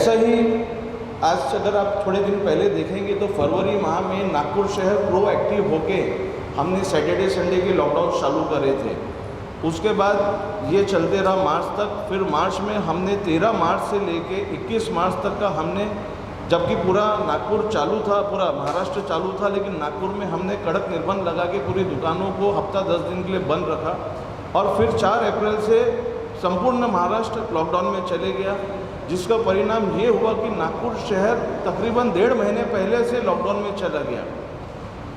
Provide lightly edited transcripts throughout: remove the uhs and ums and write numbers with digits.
ऐसा ही आज अगर आप थोड़े दिन पहले देखेंगे तो फरवरी माह में नागपुर शहर प्रोएक्टिव होके हमने सैटरडे संडे के लॉकडाउन चालू करे थे। उसके बाद ये चलते रहा मार्च तक। फिर मार्च में हमने 13 मार्च से लेके 21 मार्च तक का हमने, जबकि पूरा नागपुर चालू था, पूरा महाराष्ट्र चालू था, लेकिन नागपुर में हमने कड़क निर्बंध लगा के पूरी दुकानों को हफ्ता 10 दिन के लिए बंद रखा। और फिर 4 अप्रैल से संपूर्ण महाराष्ट्र लॉकडाउन में चले गया, जिसका परिणाम ये हुआ कि नागपुर शहर तकरीबन 1.5 महीने पहले से लॉकडाउन में चला गया।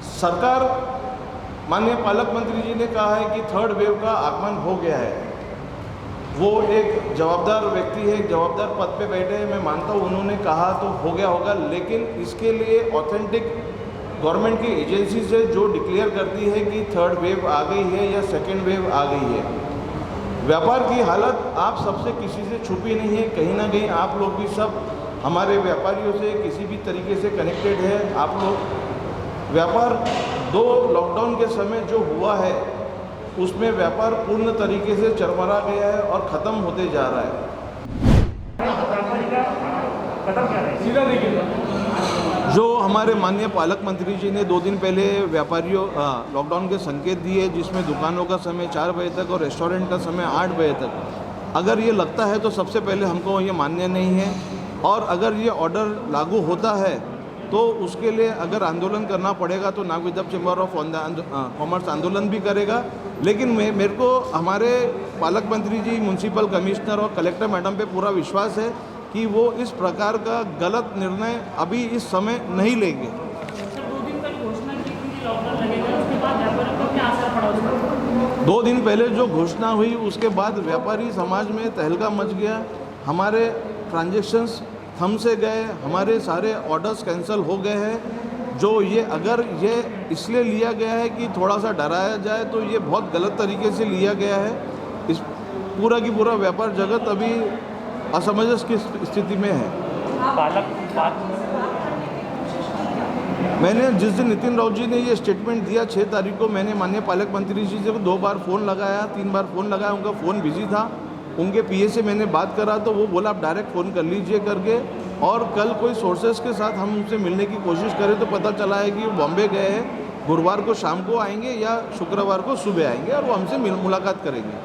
सरकार, माननीय पालक मंत्री जी ने कहा है कि 3rd वेव का आगमन हो गया है। वो एक जवाबदार व्यक्ति है, एक जवाबदार पद पे बैठे हैं, मैं मानता हूँ उन्होंने कहा तो हो गया होगा, लेकिन इसके लिए ऑथेंटिक गवर्नमेंट की एजेंसीज है जो डिक्लेयर करती है कि 3rd वेव आ गई है या 2nd वेव आ गई है। व्यापार की हालत आप सबसे किसी से छुपी नहीं है, कहीं ना कहीं आप लोग भी सब हमारे व्यापारियों से किसी भी तरीके से कनेक्टेड है। आप लोग व्यापार 2 लॉकडाउन के समय जो हुआ है उसमें व्यापार पूर्ण तरीके से चरमरा गया है और ख़त्म होते जा रहा है। जो हमारे माननीय पालक मंत्री जी ने 2 दिन पहले व्यापारियों लॉकडाउन के संकेत दिए, जिसमें दुकानों का समय 4 बजे तक और रेस्टोरेंट का समय 8 बजे तक, अगर ये लगता है तो सबसे पहले हमको ये मान्य नहीं है। और अगर ये ऑर्डर लागू होता है तो उसके लिए अगर आंदोलन करना पड़ेगा तो Nag Vidarbha chamber of commerce आंदोलन भी करेगा। लेकिन मेरे को हमारे पालक मंत्री जी, म्यूनसिपल कमिश्नर और कलेक्टर मैडम पे पूरा विश्वास है कि वो इस प्रकार का गलत निर्णय अभी इस समय नहीं लेंगे। 2 दिन पहले जो घोषणा हुई उसके बाद व्यापारी समाज में तहलका मच गया। हमारे ट्रांजैक्शंस थम से गए, हमारे सारे ऑर्डर्स कैंसिल हो गए हैं। जो ये अगर ये इसलिए लिया गया है कि थोड़ा सा डराया जाए तो ये बहुत गलत तरीके से लिया गया है। इस पूरा की पूरा व्यापार जगत अभी असमंजस की स्थिति में है। मैंने जिस दिन नितिन राउत जी ने ये स्टेटमेंट दिया 6 तारीख को, मैंने माननीय पालक मंत्री जी से 2 बार फ़ोन लगाया, 3 बार फ़ोन लगाया, उनका फ़ोन बिजी था। उनके पीए से मैंने बात करा तो वो बोला आप डायरेक्ट फ़ोन कर लीजिए करके। और कल कोई सोर्सेज के साथ हम उनसे मिलने की कोशिश करें तो पता चला है कि वो बॉम्बे गए हैं, गुरुवार को शाम को आएंगे या शुक्रवार को सुबह आएंगे और वो हमसे मुलाकात करेंगे।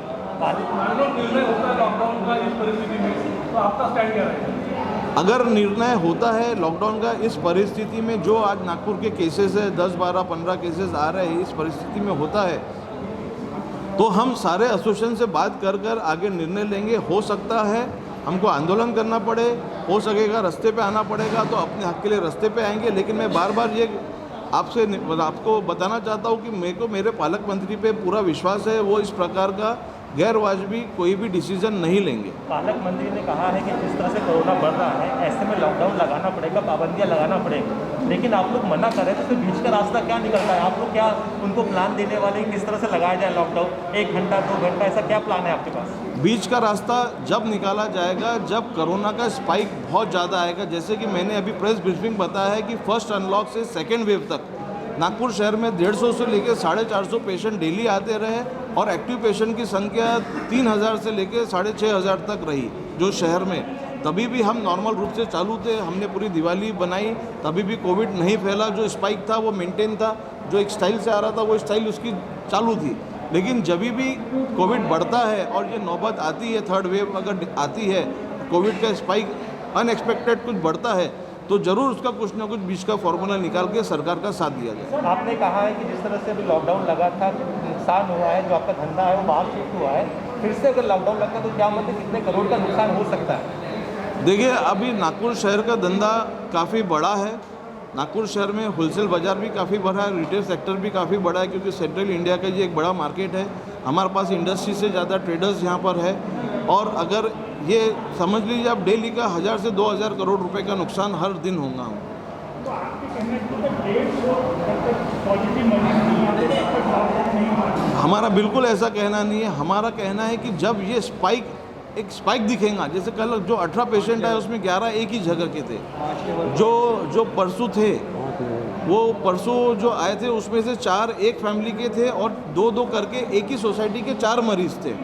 अगर निर्णय होता है लॉकडाउन का इस परिस्थिति में, जो आज नागपुर के केसेस है 10, 12, 15 केसेस आ रहे हैं, इस परिस्थिति में होता है तो हम सारे एसोसिएशन से बात कर आगे निर्णय लेंगे। हो सकता है हमको आंदोलन करना पड़े, हो सकेगा रास्ते पे आना पड़ेगा, तो अपने हक के लिए रास्ते पे आएंगे। लेकिन मैं बार बार ये आपको बताना चाहता हूँ कि मेरे पालक मंत्री पे पूरा विश्वास है, वो इस प्रकार का गैर वाजबी कोई भी डिसीजन नहीं लेंगे। पालक मंत्री ने कहा है कि जिस तरह से कोरोना बढ़ रहा है ऐसे में लॉकडाउन लगाना पड़ेगा, पाबंदियां लगाना पड़ेगा, लेकिन आप लोग मना कर रहे थे, तो बीच का रास्ता क्या निकलता है? आप लोग क्या उनको प्लान देने वाले, किस तरह से लगाया जाए लॉकडाउन? 1 घंटा 2 घंटा, ऐसा क्या प्लान है आपके पास? बीच का रास्ता जब निकाला जाएगा जब कोरोना का स्पाइक बहुत ज़्यादा आएगा। जैसे कि मैंने अभी प्रेस ब्रीफिंग बताया है कि फर्स्ट अनलॉक से 2nd वेव तक नागपुर शहर में 150 से लेकर 450 पेशेंट डेली आते रहे और एक्टिव पेशेंट की संख्या 3000 से लेकर 6500 तक रही जो शहर में। तभी भी हम नॉर्मल रूप से चालू थे, हमने पूरी दिवाली बनाई, तभी भी कोविड नहीं फैला। जो स्पाइक था वो मेंटेन था, जो एक स्टाइल से आ रहा था वो स्टाइल उसकी चालू थी। लेकिन जब भी कोविड बढ़ता है और ये नौबत आती है, 3rd वेव अगर आती है, कोविड का स्पाइक अनएक्सपेक्टेड कुछ बढ़ता है, तो जरूर उसका कुछ ना कुछ बीच का फॉर्मूला निकाल के सरकार का साथ दिया जाए। आपने कहा है कि जिस तरह से अभी लॉकडाउन लगा था, नुकसान हुआ है, जो आपका धंधा है वो बाहर शिफ्ट हुआ है, फिर से अगर लॉकडाउन लगता है तो क्या मतलब कितने करोड़ का नुकसान हो सकता है? देखिए, अभी नागपुर शहर का धंधा काफ़ी बड़ा है। नागपुर शहर में होलसेल बाज़ार भी काफ़ी बड़ा है, रिटेल सेक्टर भी काफ़ी बड़ा है, क्योंकि सेंट्रल इंडिया का ये एक बड़ा मार्केट है। हमारे पास इंडस्ट्री से ज़्यादा ट्रेडर्स यहाँ पर है। और अगर ये समझ लीजिए आप डेली का 1000 से 2000 करोड़ रुपए का नुकसान हर दिन होगा। हमारा बिल्कुल ऐसा कहना नहीं है। हमारा कहना है कि जब ये एक स्पाइक दिखेगा, जैसे कल जो 18 पेशेंट आए उसमें 11 एक ही जगह के थे, जो परसों थे वो परसों जो आए थे उसमें से 4 एक फैमिली के थे और 2-2 करके एक ही सोसाइटी के 4 मरीज थे।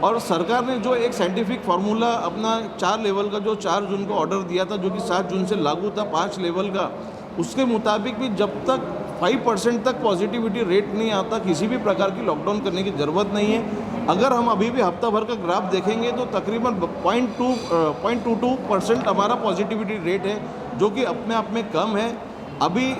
और सरकार ने जो एक साइंटिफिक फार्मूला अपना 4 लेवल का जो 4 जून को ऑर्डर दिया था, जो कि 7 जून से लागू था 5 लेवल का, उसके मुताबिक भी जब तक 5% तक पॉजिटिविटी रेट नहीं आता, किसी भी प्रकार की लॉकडाउन करने की ज़रूरत नहीं है। अगर हम अभी भी हफ्ता भर का ग्राफ देखेंगे तो तकरीबन 0.22% हमारा पॉजिटिविटी रेट है, जो कि अपने आप में कम है। अभी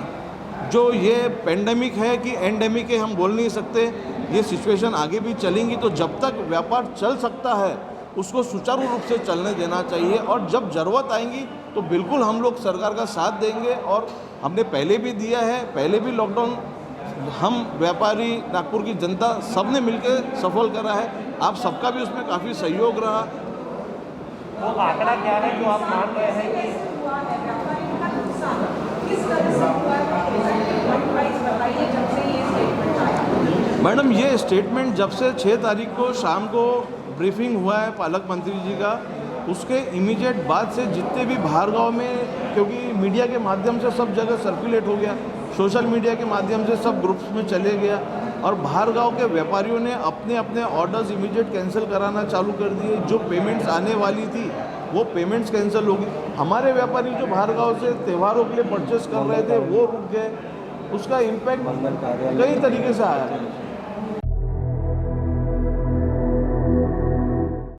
जो ये पेंडेमिक है कि एंडेमिक है हम बोल नहीं सकते, ये सिचुएशन आगे भी चलेंगी, तो जब तक व्यापार चल सकता है उसको सुचारू रूप से चलने देना चाहिए। और जब ज़रूरत आएंगी तो बिल्कुल हम लोग सरकार का साथ देंगे, और हमने पहले भी दिया है, पहले भी लॉकडाउन हम व्यापारी, नागपुर की जनता सब ने मिलकर सफल करा है। आप सबका भी उसमें काफ़ी सहयोग रहा। वो आंकड़ा क्या है जो आप मान रहे हैं कि मैडम, ये स्टेटमेंट जब से 6 तारीख को शाम को ब्रीफिंग हुआ है पालक मंत्री जी का, उसके इमीडिएट बाद से जितने भी बाहर गाँव में, क्योंकि मीडिया के माध्यम से सब जगह सर्कुलेट हो गया, सोशल मीडिया के माध्यम से सब ग्रुप्स में चले गया, और बाहर गाँव के व्यापारियों ने अपने अपने ऑर्डर्स इमीडिएट कैंसिल कराना चालू कर दिए। जो पेमेंट्स आने वाली थी वो पेमेंट्स कैंसिल हो गई। हमारे व्यापारी जो बाहर गाँव से त्योहारों के लिए परचेस कर रहे थे वो रुक गए। उसका इम्पैक्ट कई तरीके से आया है।